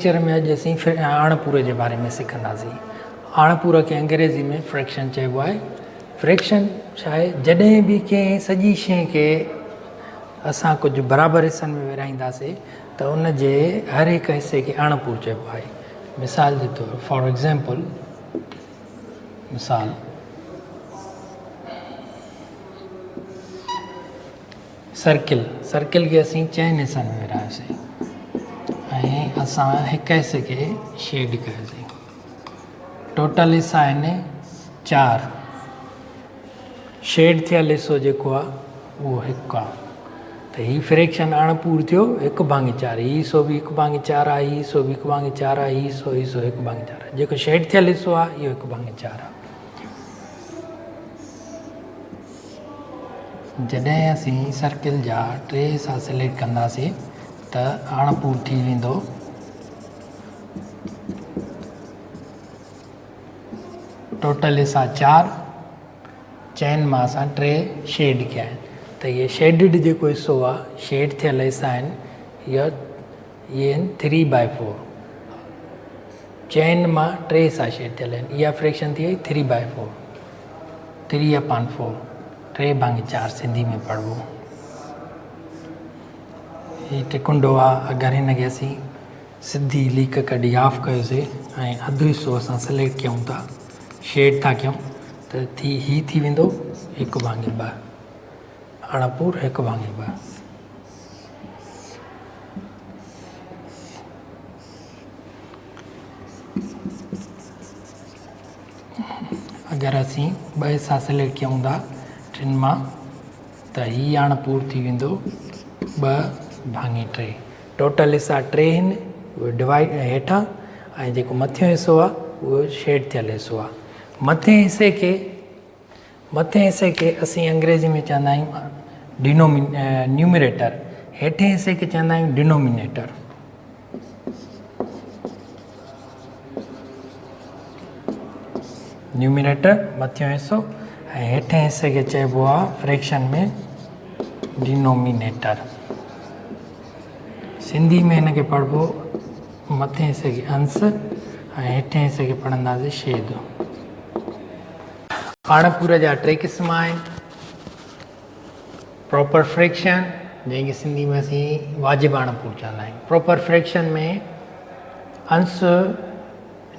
Lecture में अॼु असीं आणपूर जे बारे में सिखंदासीं। आणपूर खे अंग्रेज़ी में फ्रैक्शन चइबो आहे। फ्रैक्शन छा आहे, जॾहिं बि कंहिं सॼी शइ खे असां कुझु बराबरि हिसनि में विरहाईंदासीं त उन जे हर हिकु हिसे खे आणपूर चइबो आहे। मिसाल जे तौरु फॉर एग्ज़ाम्पल, मिसाल सर्किल खे असीं 4 हिसनि में विरहायोसीं ऐं असां हिकु हिसे खे शेड कयोसीं। टोटल हिसा आहिनि 4। शेड थियल हिसो जेको आहे उहो 1 आहे। त हीउ फ्रैक्शन आणपूर थियो 1/4। हीउ हिसो बि 1/4 आहे, हीउ हिसो बि 1/4 आहे, हीउ हिसो 1/4 आहे। जेको शेड थियल हिसो आहे इहो 1/4 आहे। जॾहिं असीं सर्किल जा 3 हिसा सिलेक्ट कंदासीं त आणपूर थी वेंदो टोटल हिसा 4, चइनि मां असां 3 शेड कया आहिनि। त इहे शेडिड जेको हिसो आहे, शेड थियल हिसा आहिनि, इहे आहिनि 3/4। चइनि मां 3 हिसा शेड थियल आहिनि, इहा फ्रैक्शन थी वई 3/4, 3/4, 3/4 सिंधी में पढ़बो। हीउ टिकुंडो आहे। अगरि हिन खे असीं सिधी लीक कढी ऑफ कयोसीं ऐं अधु हिसो असां सिलेक्ट कयूं था, शेड था कयूं, त हीउ थी वेंदो 1/2। आणपूर 1/2। अगरि असीं 2 हिसा सिलेक्ट कयूं था 3 मां, त हीउ आणपूर थी वेंदो 2/3। टोटल हिसा 3 आहिनि, उहे डिवाइड हेठां, ऐं जेको मथियों हिसो आहे उहो शेड थियल हिसो आहे। मथे हिसे खे असीं अंग्रेज़ी में चवंदा आहियूं न्यूमरेटर। हेठे हिसे खे चवंदा आहियूं डिनोमिनेटर। न्यूमरेटर मथियों हिसो ऐं हेठे हिसे खे चइबो आहे फ्रैक्शन में डिनोमिनेटर। सिंधी में हिन खे पढ़बो मथे हिसे खे अंश ऐं हेठे हिसे खे पढ़ंदासीं शेद। आणपूर जा 3 क़िस्म आहिनि। प्रॉपर फ्रैक्शन, जंहिंखे सिंधी में असीं वाजिब आणपूर चवंदा आहियूं। प्रॉपर फ्रैक्शन में अंश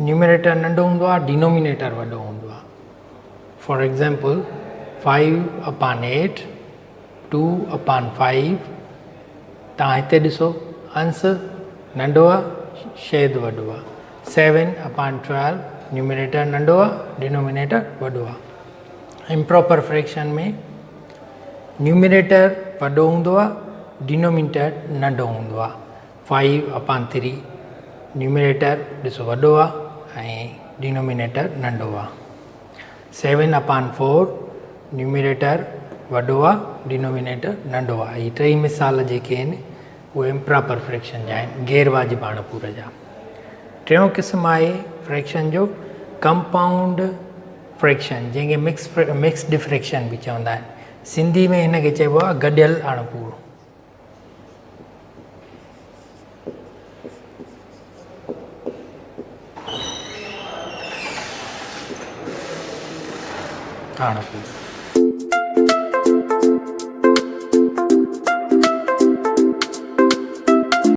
न्यूमरेटर नंढो हूंदो आहे, डिनोमिनेटर वॾो हूंदो आहे। For example 5/8, 2/5। तव्हां हिते ॾिसो, अंश नंढो आहे, शेद वॾो आहे। 7/12, न्यूमरेटर नंढो आहे, डिनोमिनेटर वॾो आहे। इम्प्रॉपर फ्रैक्शन में न्यूमरेटर वॾो हूंदो आहे, डिनोमिनेटर नंढो हूंदो आहे। 5/3, न्यूमरेटर ॾिसो वॾो आहे ऐं डिनोमिनेटर नंढो आहे। 7/4, न्यूमरेटर वॾो आहे, डिनोमिनेटर नंढो आहे। हीअ 3 मिसाल जेके आहिनि उहे इम्प्रॉपर फ्रैक्शन जा आहिनि, गैर वाजिब आणपूर जा। 3 क़िस्म आहे फ्रैक्शन जो, कंपाउंड फ्रैक्शन, जंहिंखे मिक्स्ड फ्रैक्शन बि चवंदा आहिनि। सिंधी में हिन खे चइबो आहे गॾियल आणपूर। आणपूर